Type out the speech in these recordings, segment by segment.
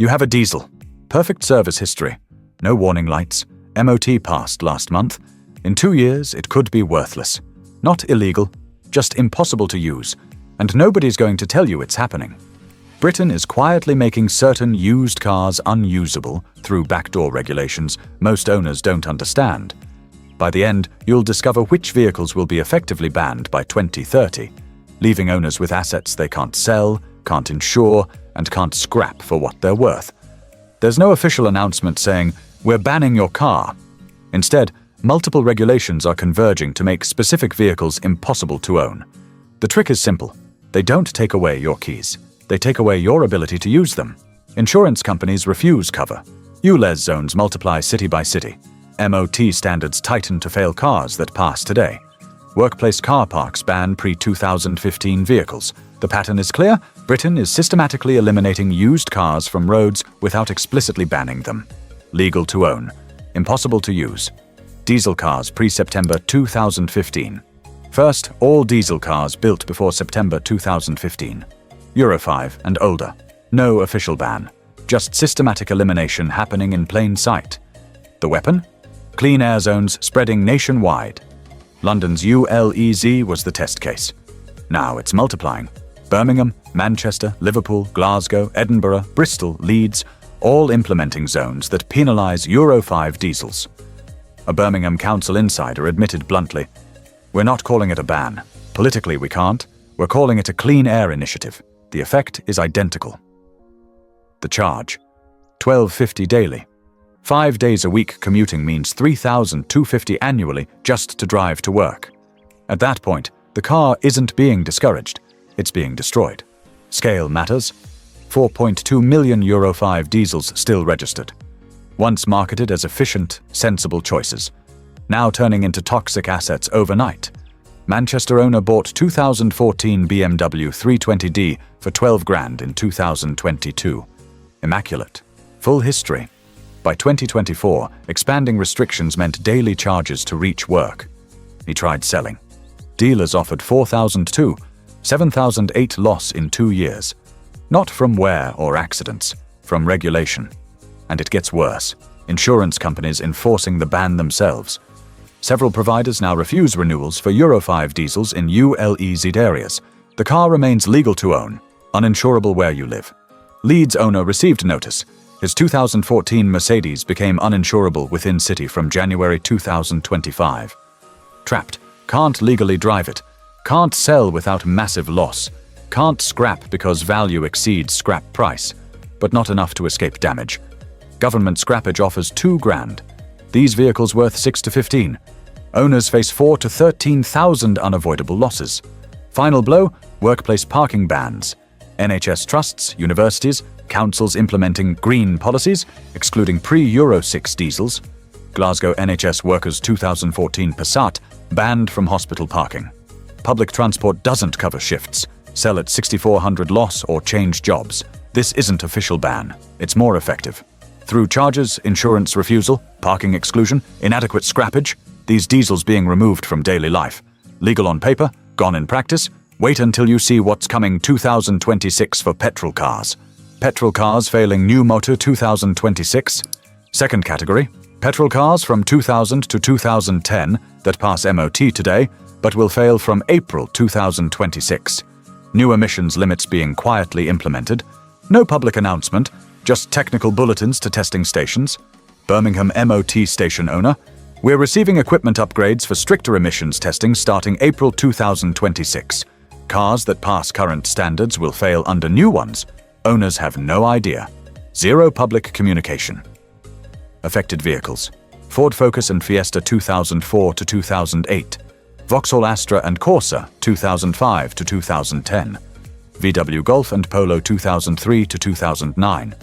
You have a diesel. Perfect service history. No warning lights. MOT passed last month. In 2 years, it could be worthless. Not illegal, just impossible to use. And nobody's going to tell you it's happening. Britain is quietly making certain used cars unusable through backdoor regulations most owners don't understand. By the end, you'll discover which vehicles will be effectively banned by 2030, leaving owners with assets they can't sell, can't insure, and can't scrap for what they're worth. There's no official announcement saying, "We're banning your car." Instead, multiple regulations are converging to make specific vehicles impossible to own. The trick is simple. They don't take away your keys. They take away your ability to use them. Insurance companies refuse cover. ULEZ zones multiply city by city. MOT standards tighten to fail cars that pass today. Workplace car parks ban pre-2015 vehicles. The pattern is clear. Britain is systematically eliminating used cars from roads without explicitly banning them. Legal to own. Impossible to use. Diesel cars pre-September 2015. First, all diesel cars built before September 2015. Euro 5 and older. No official ban. Just systematic elimination happening in plain sight. The weapon? Clean air zones spreading nationwide. London's ULEZ was the test case. Now it's multiplying. Birmingham, Manchester, Liverpool, Glasgow, Edinburgh, Bristol, Leeds, all implementing zones that penalise Euro 5 diesels. A Birmingham council insider admitted bluntly, "We're not calling it a ban. Politically we can't. We're calling it a clean air initiative. The effect is identical." The charge? $12.50 daily. 5 days a week commuting means $3,250 annually just to drive to work. At that point, the car isn't being discouraged. It's being destroyed. Scale matters. 4.2 million Euro 5 diesels still registered. Once marketed as efficient, sensible choices. Now turning into toxic assets overnight. Manchester owner bought 2014 BMW 320d for 12 grand in 2022. Immaculate. Full history. By 2024, expanding restrictions meant daily charges to reach work. He tried selling. Dealers offered $4,002, $7,008 loss in 2 years. Not from wear or accidents, from regulation. And it gets worse. Insurance companies enforcing the ban themselves. Several providers now refuse renewals for Euro 5 diesels in ULEZ areas. The car remains legal to own, uninsurable where you live. Leeds owner received notice. His 2014 Mercedes became uninsurable within city from January 2025. Trapped. Can't legally drive it. Can't sell without massive loss. Can't scrap because value exceeds scrap price, but not enough to escape damage. Government scrappage offers 2 grand. These vehicles worth 6 to 15. Owners face 4 to 13,000 unavoidable losses. Final blow, workplace parking bans. NHS trusts, universities, councils implementing green policies, excluding pre-Euro 6 diesels. Glasgow NHS workers' 2014 Passat banned from hospital parking. Public transport doesn't cover shifts. Sell at 6,400 loss or change jobs. This isn't official ban. It's more effective. Through charges, insurance refusal, parking exclusion, inadequate scrappage, these diesels being removed from daily life. Legal on paper, gone in practice. Wait until you see what's coming 2026 for petrol cars. Petrol cars failing new motor 2026. Second category, petrol cars from 2000 to 2010 that pass MOT today, but will fail from April 2026. New emissions limits being quietly implemented. No public announcement, just technical bulletins to testing stations. Birmingham MOT station owner, we're receiving equipment upgrades for stricter emissions testing starting April 2026. Cars that pass current standards will fail under new ones. Owners have no idea. Zero public communication. Affected vehicles. Ford Focus and Fiesta 2004 to 2008. Vauxhall Astra and Corsa 2005 to 2010. VW Golf and Polo 2003 to 2009.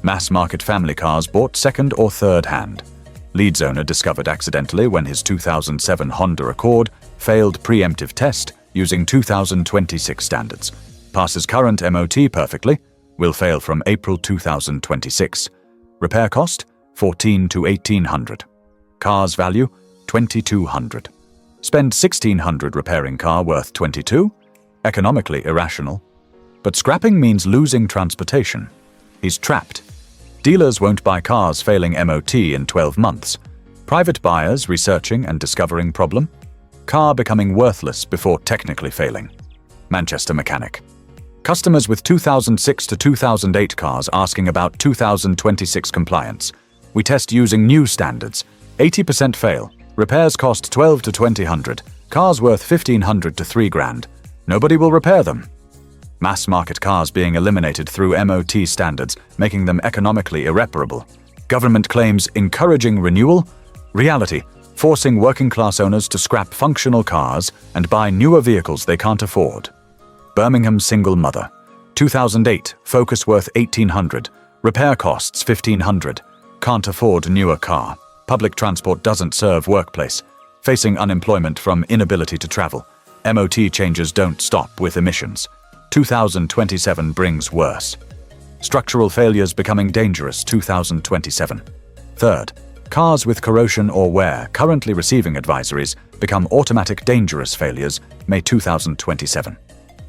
Mass market family cars bought second or third hand. Leeds owner discovered accidentally when his 2007 Honda Accord failed preemptive test using 2026 standards. Passes current MOT perfectly, will fail from April 2026. Repair cost, $1,400 to $1,800. Car's value, $2,200. Spend $1,600 repairing car worth $22? Economically irrational. But scrapping means losing transportation. He's trapped. Dealers won't buy cars failing MOT in 12 months. Private buyers researching and discovering problem. Car becoming worthless before technically failing. Manchester mechanic. Customers with 2006 to 2008 cars asking about 2026 compliance. We test using new standards. 80% fail. Repairs cost $1,200 to $2,000. Cars worth $1,500 to $3,000. Nobody will repair them. Mass market cars being eliminated through MOT standards, making them economically irreparable. Government claims encouraging renewal. Reality, forcing working class owners to scrap functional cars and buy newer vehicles they can't afford. Birmingham single mother. 2008, Focus worth $1,800. Repair costs $1,500. Can't afford newer car. Public transport doesn't serve workplace. Facing unemployment from inability to travel. MOT changes don't stop with emissions. 2027 brings worse. Structural failures becoming dangerous 2027. Third, cars with corrosion or wear currently receiving advisories become automatic dangerous failures May 2027.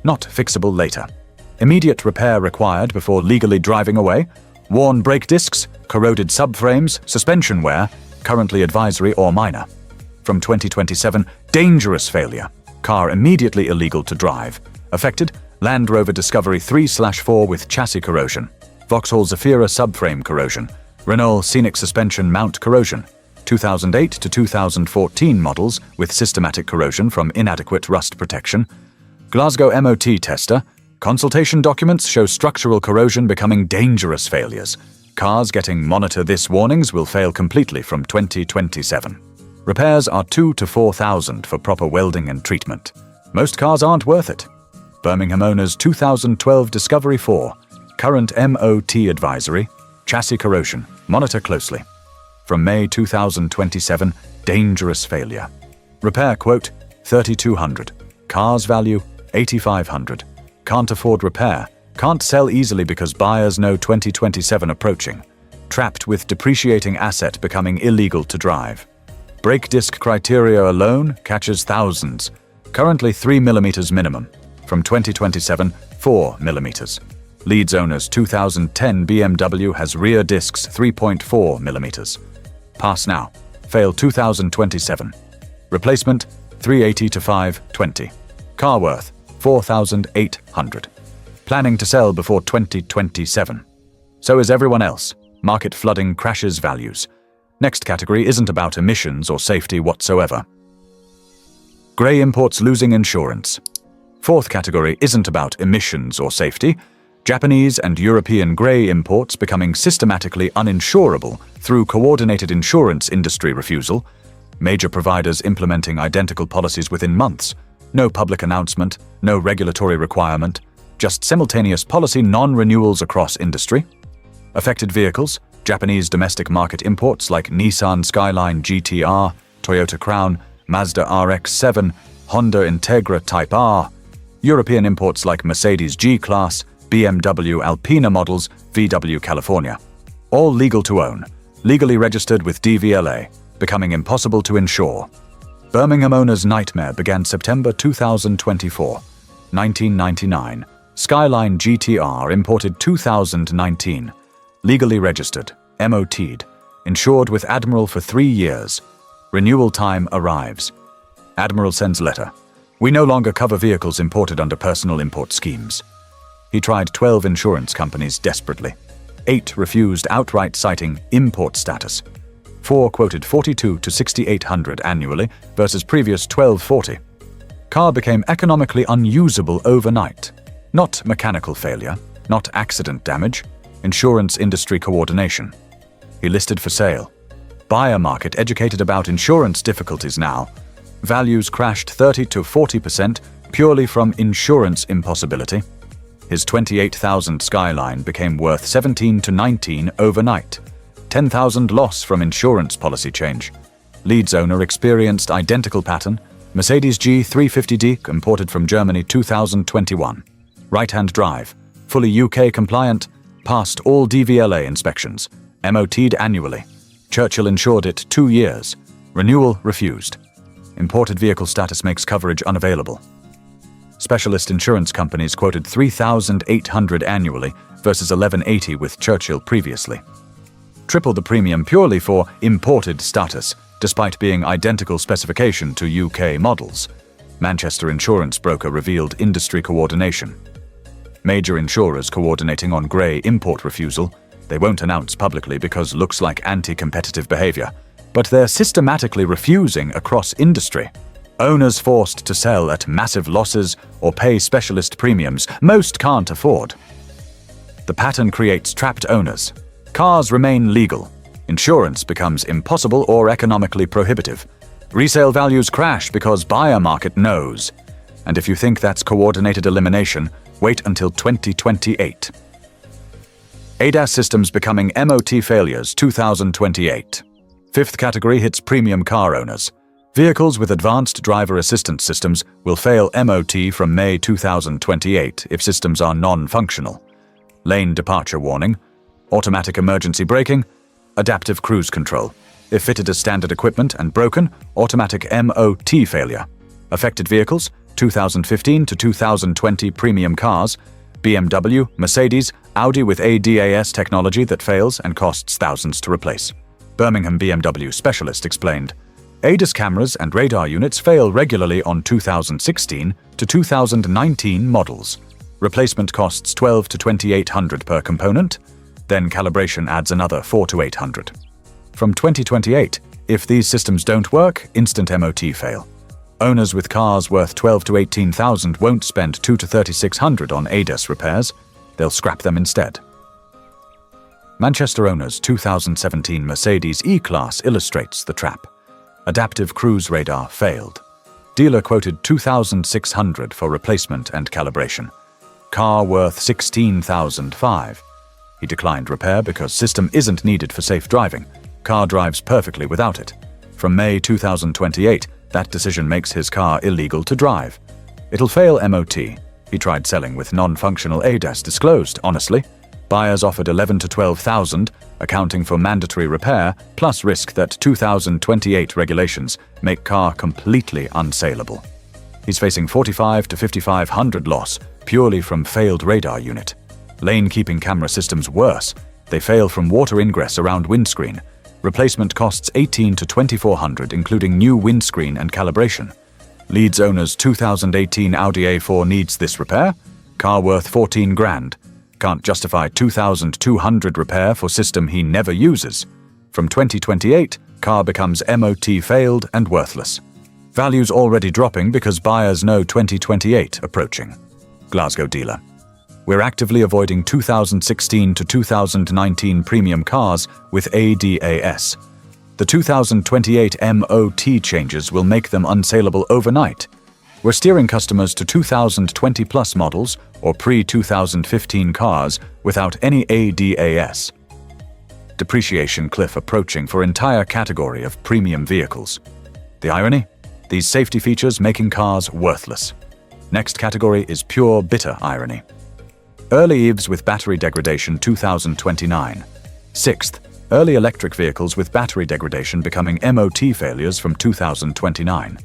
Not fixable later. Immediate repair required before legally driving away. Worn brake discs, corroded subframes, suspension wear, currently advisory or minor. From 2027, dangerous failure. Car immediately illegal to drive. Affected, Land Rover Discovery 3/4 with chassis corrosion. Vauxhall Zafira subframe corrosion. Renault Scenic suspension mount corrosion. 2008 to 2014 models with systematic corrosion from inadequate rust protection. Glasgow MOT tester. Consultation documents show structural corrosion becoming dangerous failures. Cars getting monitor this warnings will fail completely from 2027. Repairs are $2,000 to $4,000 for proper welding and treatment. Most cars aren't worth it. Birmingham owners 2012 Discovery 4. Current MOT advisory. Chassis corrosion. Monitor closely. From May 2027, dangerous failure. Repair quote, $3,200. Cars value, $8,500. Can't afford repair. Can't sell easily because buyers know 2027 approaching. Trapped with depreciating asset becoming illegal to drive. Brake disc criteria alone catches thousands. Currently 3 mm minimum. From 2027, 4 mm. Leeds owners 2010 BMW has rear discs 3.4 mm. Pass now. Fail 2027. Replacement $380 to $520. Car worth $4,800. Planning to sell before 2027. So is everyone else. Market flooding crashes values. Next category isn't about emissions or safety whatsoever. Grey imports losing insurance. Fourth category isn't about emissions or safety. Japanese and European grey imports becoming systematically uninsurable through coordinated insurance industry refusal. Major providers implementing identical policies within months. No public announcement, no regulatory requirement, just simultaneous policy non-renewals across industry. Affected vehicles, Japanese domestic market imports like Nissan Skyline GTR, Toyota Crown, Mazda RX-7, Honda Integra Type R. European imports like Mercedes G-Class, BMW Alpina models, VW California. All legal to own, legally registered with DVLA, becoming impossible to insure. Birmingham owner's nightmare began September 2024. 1999. Skyline GTR imported 2019. Legally registered, MOT'd, insured with Admiral for 3 years. Renewal time arrives. Admiral sends letter. We no longer cover vehicles imported under personal import schemes. He tried 12 insurance companies desperately. 8 refused outright citing import status. 4 quoted $4,200 to $6,800 annually versus previous $1,240. Car became economically unusable overnight. Not mechanical failure, not accident damage, insurance industry coordination. He listed for sale. Buyer market educated about insurance difficulties now. Values crashed 30 to 40% purely from insurance impossibility. His 28,000 Skyline became worth 17 to 19 overnight. 10,000 loss from insurance policy change. Leeds owner experienced identical pattern. Mercedes G350D imported from Germany 2021. Right-hand drive. Fully UK compliant. Passed all DVLA inspections. MOT'd annually. Churchill insured it 2 years. Renewal refused. Imported vehicle status makes coverage unavailable. Specialist insurance companies quoted $3,800 annually versus $1,180 with Churchill previously. triple the premium purely for imported status, despite being identical specification to UK models. Manchester insurance broker revealed industry coordination. Major insurers coordinating on grey import refusal. They won't announce publicly because looks like anti-competitive behaviour, but they're systematically refusing across industry. Owners forced to sell at massive losses or pay specialist premiums most can't afford. The pattern creates trapped owners. Cars remain legal. Insurance becomes impossible or economically prohibitive. Resale values crash because buyer market knows. And if you think that's coordinated elimination, wait until 2028. ADAS systems becoming MOT failures 2028. Fifth category hits premium car owners. Vehicles with advanced driver assistance systems will fail MOT from May 2028 if systems are non-functional. Lane departure warning, automatic emergency braking, adaptive cruise control. If fitted as standard equipment and broken, automatic MOT failure. Affected vehicles, 2015 to 2020 premium cars, BMW, Mercedes, Audi with ADAS technology that fails and costs thousands to replace. Birmingham BMW specialist explained, ADAS cameras and radar units fail regularly on 2016 to 2019 models. Replacement costs $1,200 to $2,800 per component, then calibration adds another $400 to $800. From 2028, if these systems don't work, instant MOT fail. Owners with cars worth $12,000 to $18,000 won't spend $200 to $3,600 on ADAS repairs, they'll scrap them instead. Manchester owners' 2017 Mercedes E-Class illustrates the trap. Adaptive cruise radar failed. Dealer quoted $2,600 for replacement and calibration. Car worth $16,500. He declined repair because system isn't needed for safe driving. Car drives perfectly without it. From May 2028, that decision makes his car illegal to drive. It'll fail MOT. He tried selling with non-functional ADAS disclosed, honestly. Buyers offered $11,000 to $12,000, accounting for mandatory repair, plus risk that 2028 regulations make car completely unsellable. He's facing $4,500 to $5,500 loss, purely from failed radar unit. Lane-keeping camera systems worse. They fail from water ingress around windscreen. Replacement costs $1,800 to $2,400, including new windscreen and calibration. Leeds owner's 2018 Audi A4 needs this repair. Car worth $14,000. Can't justify $2,200 repair for system he never uses. From 2028, car becomes MOT failed and worthless. Values already dropping because buyers know 2028 approaching. Glasgow dealer. We're actively avoiding 2016 to 2019 premium cars with ADAS. The 2028 MOT changes will make them unsellable overnight. We're steering customers to 2020-plus models or pre-2015 cars without any ADAS. Depreciation cliff approaching for entire category of premium vehicles. The irony? These safety features making cars worthless. Next category is pure bitter irony. Early EVs with battery degradation 2029. Sixth, early electric vehicles with battery degradation becoming MOT failures from 2029.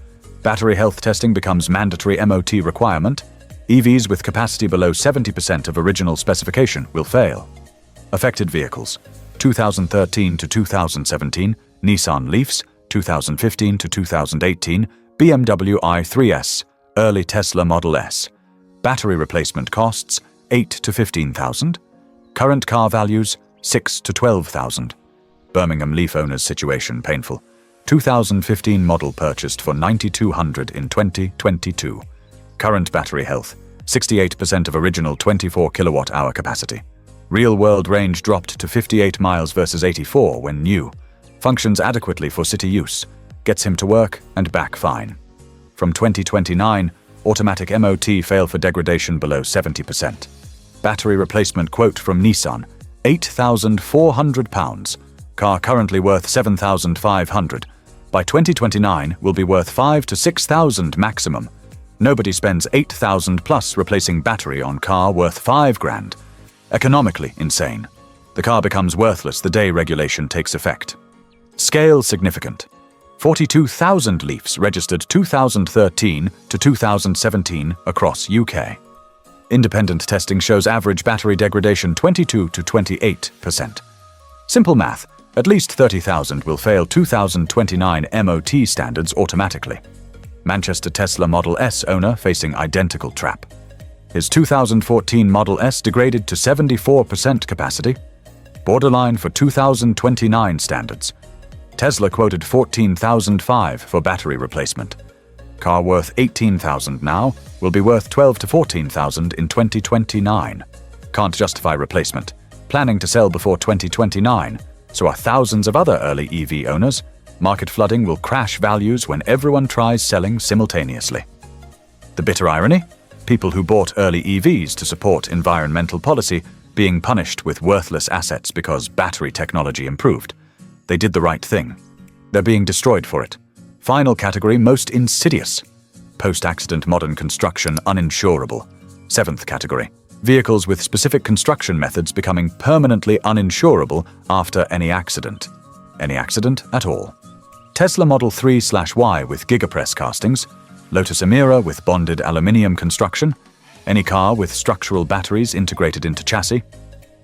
Battery health testing becomes mandatory MOT requirement. EVs with capacity below 70% of original specification will fail. Affected vehicles. 2013 to 2017, Nissan Leafs. 2015 to 2018, BMW i3S, early Tesla Model S. Battery replacement costs $8,000 to $15,000. Current car values $6,000 to $12,000. Birmingham Leaf owners' situation painful. 2015 model purchased for $9,200 in 2022. Current battery health 68% of original 24 kilowatt-hour capacity. Real-world range dropped to 58 miles versus 84 when new. Functions adequately for city use. Gets him to work and back fine. From 2029, automatic MOT fail for degradation below 70%. Battery replacement quote from Nissan, £8,400. Car currently worth $7,500. By 2029 will be worth $5,000 to $6,000 maximum. Nobody spends $8,000 plus replacing battery on car worth $5,000. Economically insane. The car becomes worthless the day regulation takes effect. Scale significant. 42,000 Leafs registered 2013 to 2017 across UK. Independent testing shows average battery degradation 22 to 28%. Simple math, at least 30,000 will fail 2029 MOT standards automatically. Manchester Tesla Model S owner facing identical trap. His 2014 Model S degraded to 74% capacity, borderline for 2029 standards. Tesla quoted $14,005 for battery replacement. Car worth $18,000 now will be worth $12,000 to $14,000 in 2029. Can't justify replacement. Planning to sell before 2029, so are thousands of other early EV owners. Market flooding will crash values when everyone tries selling simultaneously. The bitter irony? People who bought early EVs to support environmental policy being punished with worthless assets because battery technology improved. They did the right thing. They're being destroyed for it. Final category, most insidious. Post-accident modern construction uninsurable. 7th category. Vehicles with specific construction methods becoming permanently uninsurable after any accident. Any accident at all. Tesla Model 3/Y with gigapress castings. Lotus Emira with bonded aluminium construction. Any car with structural batteries integrated into chassis.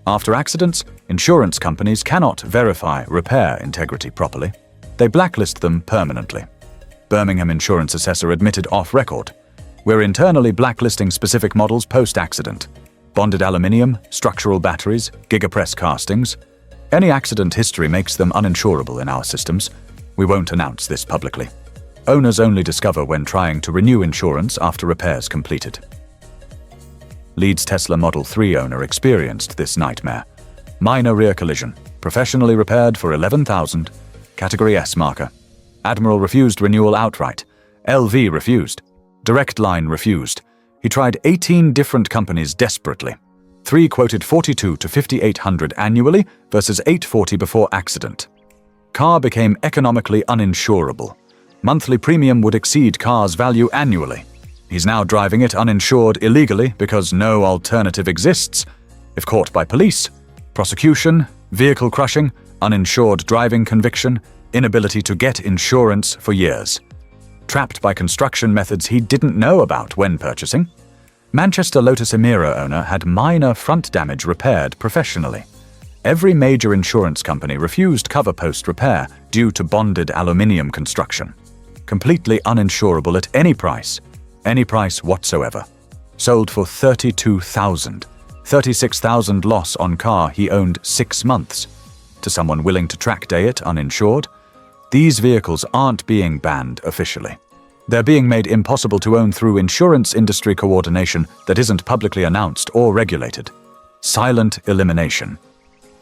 After accidents, insurance companies cannot verify repair integrity properly. They blacklist them permanently. Birmingham insurance assessor admitted off record. We're internally blacklisting specific models post-accident. Bonded aluminium, structural batteries, gigapress castings. Any accident history makes them uninsurable in our systems. We won't announce this publicly. Owners only discover when trying to renew insurance after repairs completed. Leeds Tesla Model 3 owner experienced this nightmare. Minor rear collision, professionally repaired for $11,000. Category S marker. Admiral refused renewal outright. LV refused. Direct Line refused. He tried 18 different companies desperately. 3 quoted $4,200 to $5,800 annually versus $840 before accident. Car became economically uninsurable. Monthly premium would exceed car's value annually. He's now driving it uninsured illegally because no alternative exists. If caught by police, prosecution, vehicle crushing, uninsured driving conviction, inability to get insurance for years. Trapped by construction methods he didn't know about when purchasing. Manchester Lotus Emira owner had minor front damage repaired professionally. Every major insurance company refused cover post-repair due to bonded aluminium construction. Completely uninsurable at any price whatsoever. Sold for $32,000. $36,000 loss on car he owned 6 months. To someone willing to track day it uninsured? These vehicles aren't being banned officially. They're being made impossible to own through insurance industry coordination that isn't publicly announced or regulated. Silent elimination.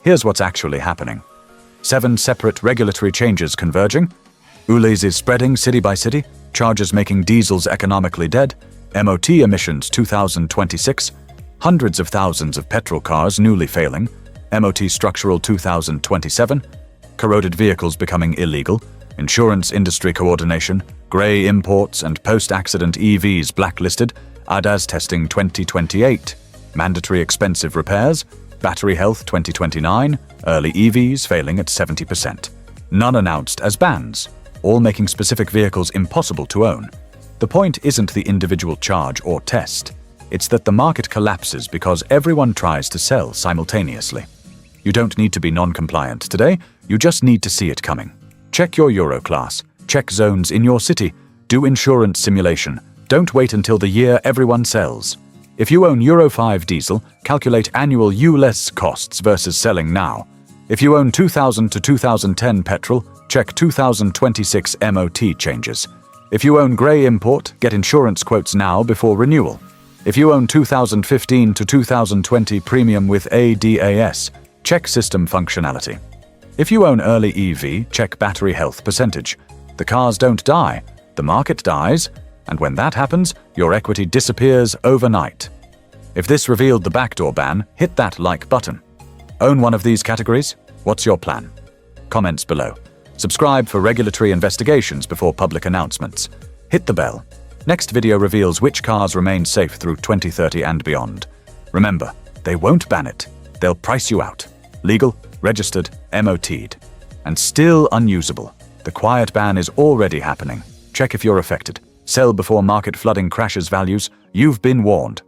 Here's what's actually happening. 7 separate regulatory changes converging. ULEZ is spreading city by city. Charges making diesels economically dead. MOT emissions 2026. Hundreds of thousands of petrol cars newly failing. MOT structural 2027. Corroded vehicles becoming illegal. Insurance industry coordination. Grey imports and post-accident EVs blacklisted. ADAS testing 2028. Mandatory expensive repairs. Battery health 2029. Early EVs failing at 70%. None announced as bans. All making specific vehicles impossible to own. The point isn't the individual charge or test. It's that the market collapses because everyone tries to sell simultaneously. You don't need to be non-compliant today, you just need to see it coming. Check your Euro class, check zones in your city, do insurance simulation. Don't wait until the year everyone sells. If you own Euro 5 diesel, calculate annual ULEZ costs versus selling now. If you own 2000 to 2010 petrol, check 2026 MOT changes. If you own grey import, get insurance quotes now before renewal. If you own 2015 to 2020 premium with ADAS, check system functionality. If you own early EV, check battery health percentage. The cars don't die, the market dies, and when that happens, your equity disappears overnight. If this revealed the backdoor ban, hit that like button. Own one of these categories? What's your plan? Comments below. Subscribe for regulatory investigations before public announcements. Hit the bell. Next video reveals which cars remain safe through 2030 and beyond. Remember, they won't ban it. They'll price you out. Legal, registered, MOT'd. And still unusable. The quiet ban is already happening. Check if you're affected. Sell before market flooding crashes values. You've been warned.